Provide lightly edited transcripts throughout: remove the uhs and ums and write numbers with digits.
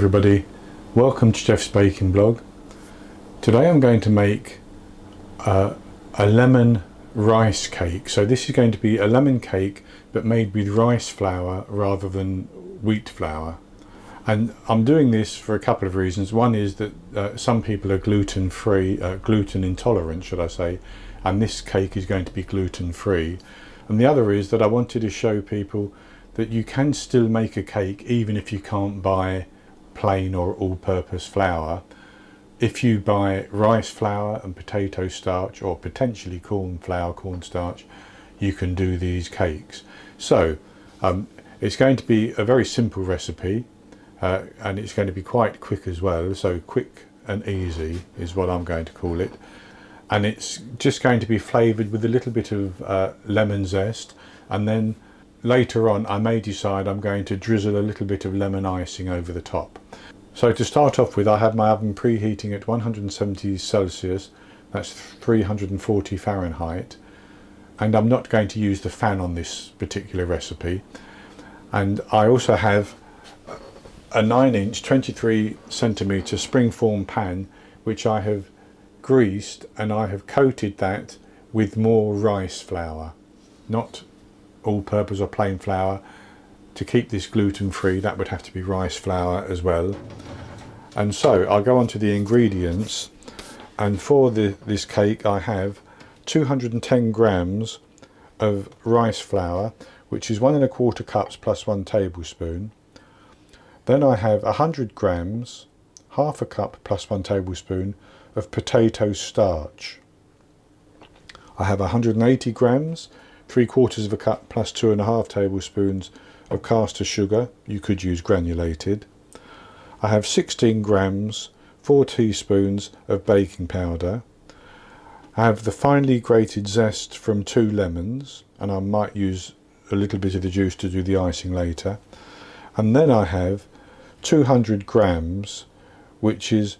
everybody, welcome to Jeff's Baking Blog. Today I'm going to make a lemon rice cake. So this is going to be a lemon cake but made with rice flour rather than wheat flour. And I'm doing this for a couple of reasons. One is that some people are gluten intolerant, should I say, and this cake is going to be gluten free. And the other is that I wanted to show people that you can still make a cake even if you can't buy plain or all-purpose flour. If you buy rice flour and potato starch, or potentially corn flour, cornstarch, you can do these cakes. So it's going to be a very simple recipe, and it's going to be quite quick as well. So quick and easy is what I'm going to call it. And it's just going to be flavoured with a little bit of lemon zest, and then later on I may decide I'm going to drizzle a little bit of lemon icing over the top. So to start off with, I have my oven preheating at 170 Celsius, that's 340 Fahrenheit, and I'm not going to use the fan on this particular recipe. And I also have a 9-inch 23 centimetre springform pan which I have greased, and I have coated that with more rice flour, not all-purpose or plain flour. To keep this gluten-free, that would have to be rice flour as well. And so I'll go on to the ingredients, and for this cake I have 210 grams of rice flour, which is 1 1/4 cups plus 1 tablespoon. Then I have 100 grams, half a cup plus 1 tablespoon of potato starch. I have 180 grams, 3/4 cup plus 2.5 tablespoons of caster sugar. You could use granulated. I have 16 grams, 4 teaspoons of baking powder. I have the finely grated zest from 2 lemons, and I might use a little bit of the juice to do the icing later. And then I have 200 grams, which is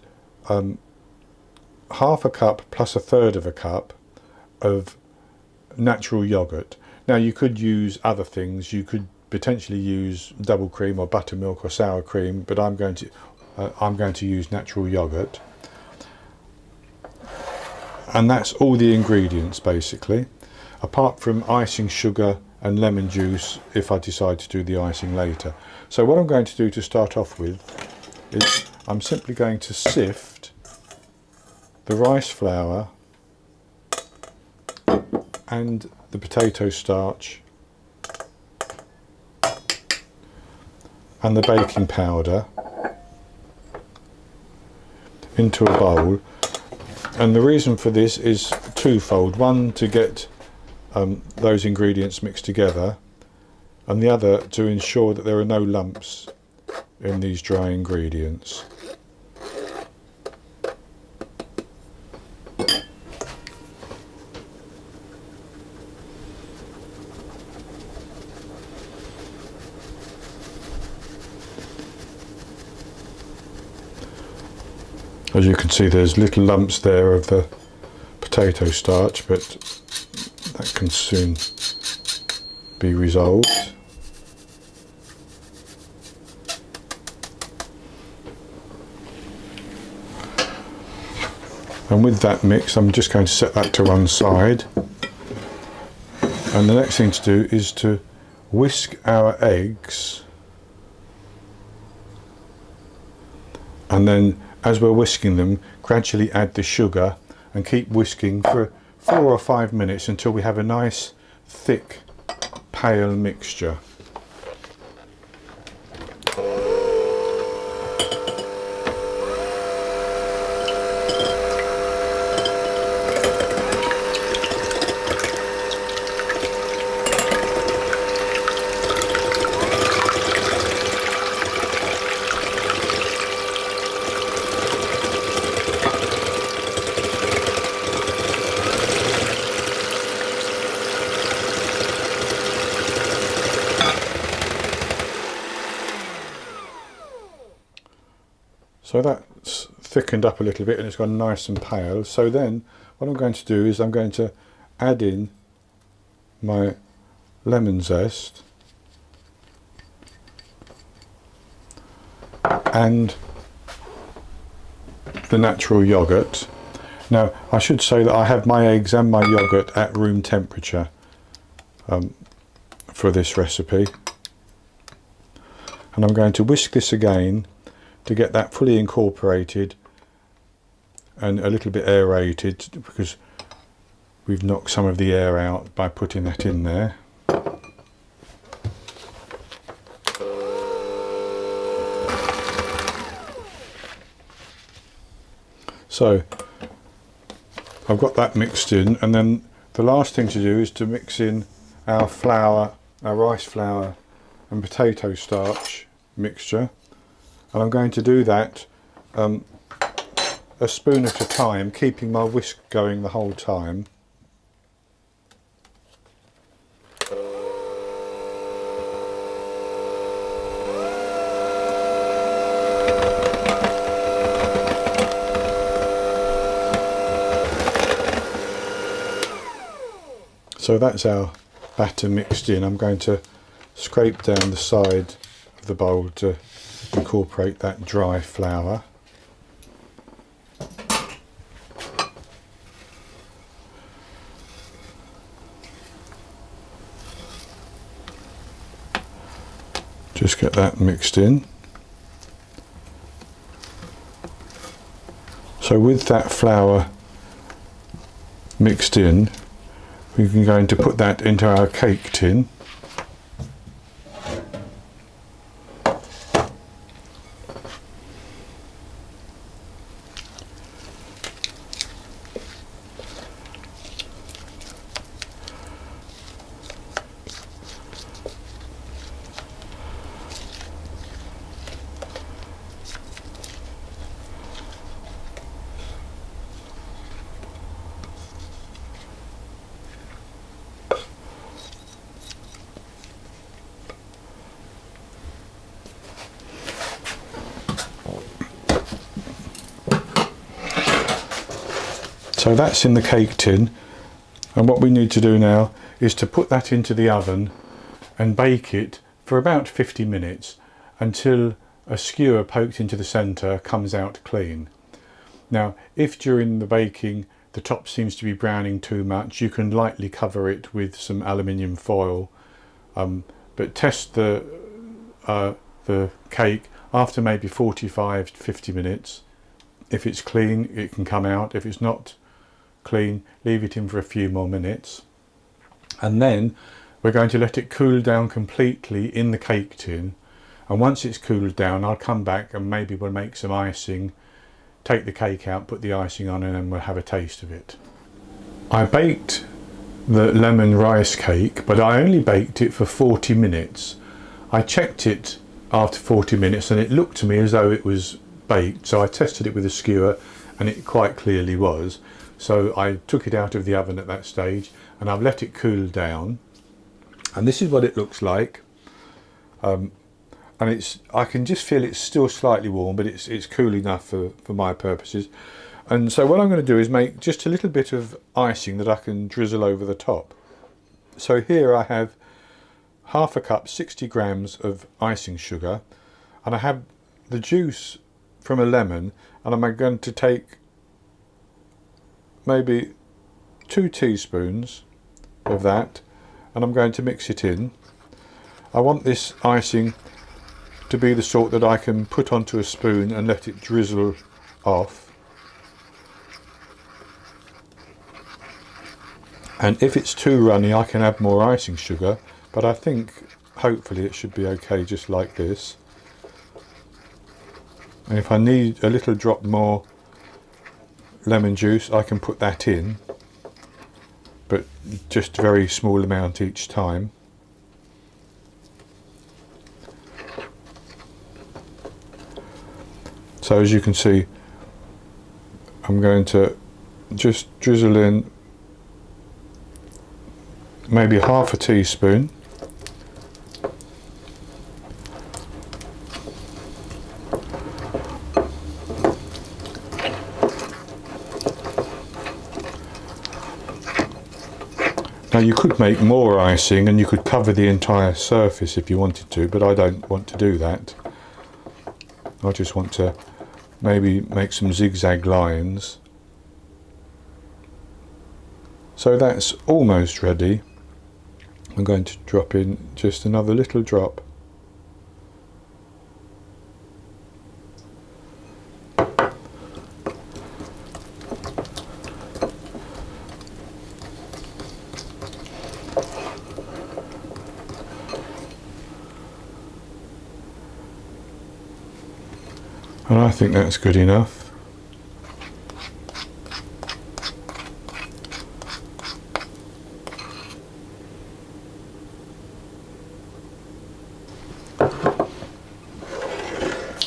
half a cup plus 1/3 cup of natural yogurt. Now you could use other things. You could potentially use double cream or buttermilk or sour cream, but I'm going to use natural yogurt. And that's all the ingredients basically, apart from icing sugar and lemon juice if I decide to do the icing later. So what I'm going to do to start off with is I'm simply going to sift the rice flour and the potato starch and the baking powder into a bowl. And the reason for this is twofold. One, to get those ingredients mixed together, and the other to ensure that there are no lumps in these dry ingredients. As you can see, there's little lumps there of the potato starch, but that can soon be resolved. And with that mix, I'm just going to set that to one side. And the next thing to do is to whisk our eggs, and then as we're whisking them, gradually add the sugar and keep whisking for 4 or 5 minutes until we have a nice thick pale mixture. So that's thickened up a little bit and it's gone nice and pale. So then what I'm going to do is I'm going to add in my lemon zest, and the natural yogurt. Now I should say that I have my eggs and my yogurt at room temperature for this recipe, and I'm going to whisk this again to get that fully incorporated and a little bit aerated, because we've knocked some of the air out by putting that in there. So I've got that mixed in, and then the last thing to do is to mix in our flour, our rice flour and potato starch mixture, and I'm going to do that a spoon at a time, keeping my whisk going the whole time. So that's our batter mixed in. I'm going to scrape down the side of the bowl to incorporate that dry flour. Just get that mixed in. So with that flour mixed in, we're going to put that into our cake tin. So that's in the cake tin, and what we need to do now is to put that into the oven and bake it for about 50 minutes until a skewer poked into the centre comes out clean. Now if during the baking the top seems to be browning too much, you can lightly cover it with some aluminium foil, but test the cake after maybe 45 to 50 minutes. If it's clean, it can come out. If it's not clean, leave it in for a few more minutes, and then we're going to let it cool down completely in the cake tin, and once it's cooled down I'll come back and maybe we'll make some icing, take the cake out, put the icing on, and then we'll have a taste of it. I baked the lemon rice cake, but I only baked it for 40 minutes. I checked it after 40 minutes and it looked to me as though it was baked, so I tested it with a skewer and it quite clearly was. So I took it out of the oven at that stage and I've let it cool down, and this is what it looks like. And I can just feel it's still slightly warm, but it's cool enough for my purposes. And so what I'm going to do is make just a little bit of icing that I can drizzle over the top. So here I have half a cup, 60 grams of icing sugar, and I have the juice from a lemon, and I'm going to take maybe 2 teaspoons of that, and I'm going to mix it in. I want this icing to be the sort that I can put onto a spoon and let it drizzle off. And if it's too runny I can add more icing sugar, but I think hopefully it should be okay just like this. And if I need a little drop more lemon juice I can put that in, but just a very small amount each time. So as you can see, I'm going to just drizzle in maybe half a teaspoon. Now you could make more icing and you could cover the entire surface if you wanted to, but I don't want to do that. I just want to maybe make some zigzag lines. So that's almost ready. I'm going to drop in just another little drop. And I think that's good enough.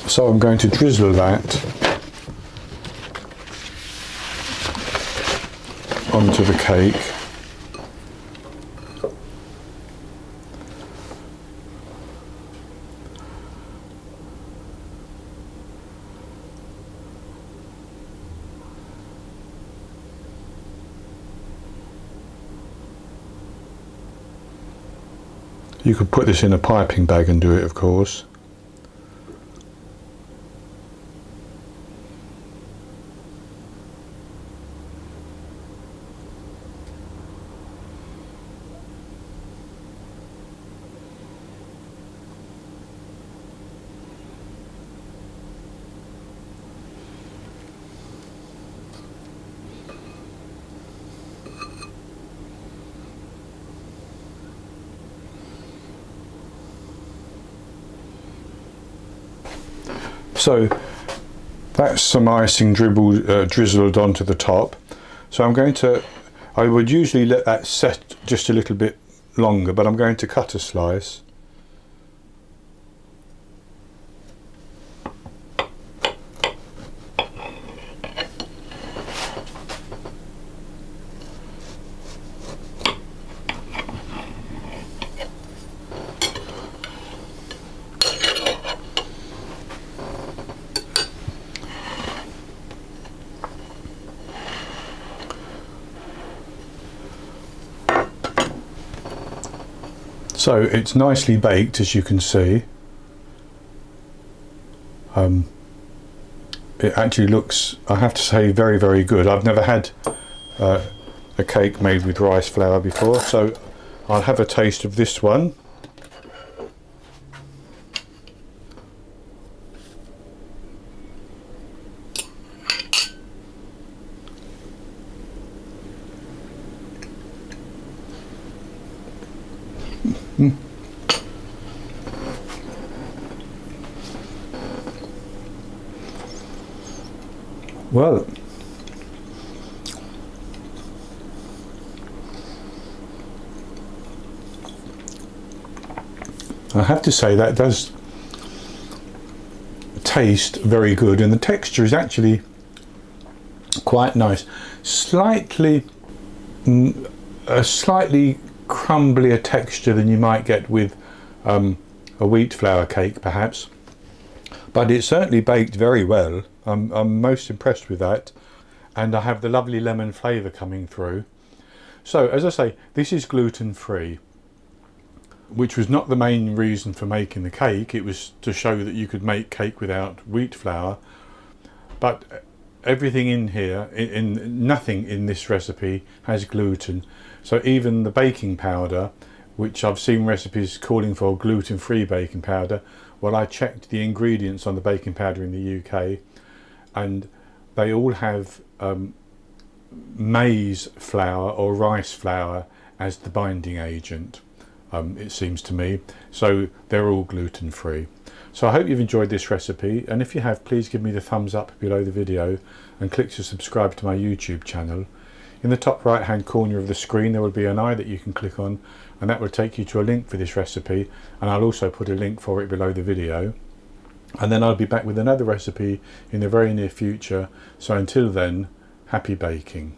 So I'm going to drizzle that onto the cake. You could put this in a piping bag and do it, of course. So that's some icing drizzled onto the top. So I would usually let that set just a little bit longer, but I'm going to cut a slice. So it's nicely baked, as you can see. It actually looks, I have to say, very, very good. I've never had a cake made with rice flour before, so I'll have a taste of this one. Well, I have to say that does taste very good, and the texture is actually quite nice. A slightly crumblier texture than you might get with a wheat flour cake, perhaps, but it's certainly baked very well. I'm most impressed with that, and I have the lovely lemon flavour coming through. So, as I say, this is gluten free, which was not the main reason for making the cake. It was to show that you could make cake without wheat flour, but everything in here, nothing in this recipe has gluten. So even the baking powder, which I've seen recipes calling for gluten-free baking powder, well, I checked the ingredients on the baking powder in the UK, and they all have maize flour or rice flour as the binding agent, it seems to me. So they're all gluten-free. So I hope you've enjoyed this recipe, and if you have, please give me the thumbs up below the video and click to subscribe to my YouTube channel. In the top right hand corner of the screen there will be an eye that you can click on, and that will take you to a link for this recipe, and I'll also put a link for it below the video. And then I'll be back with another recipe in the very near future. So until then, happy baking.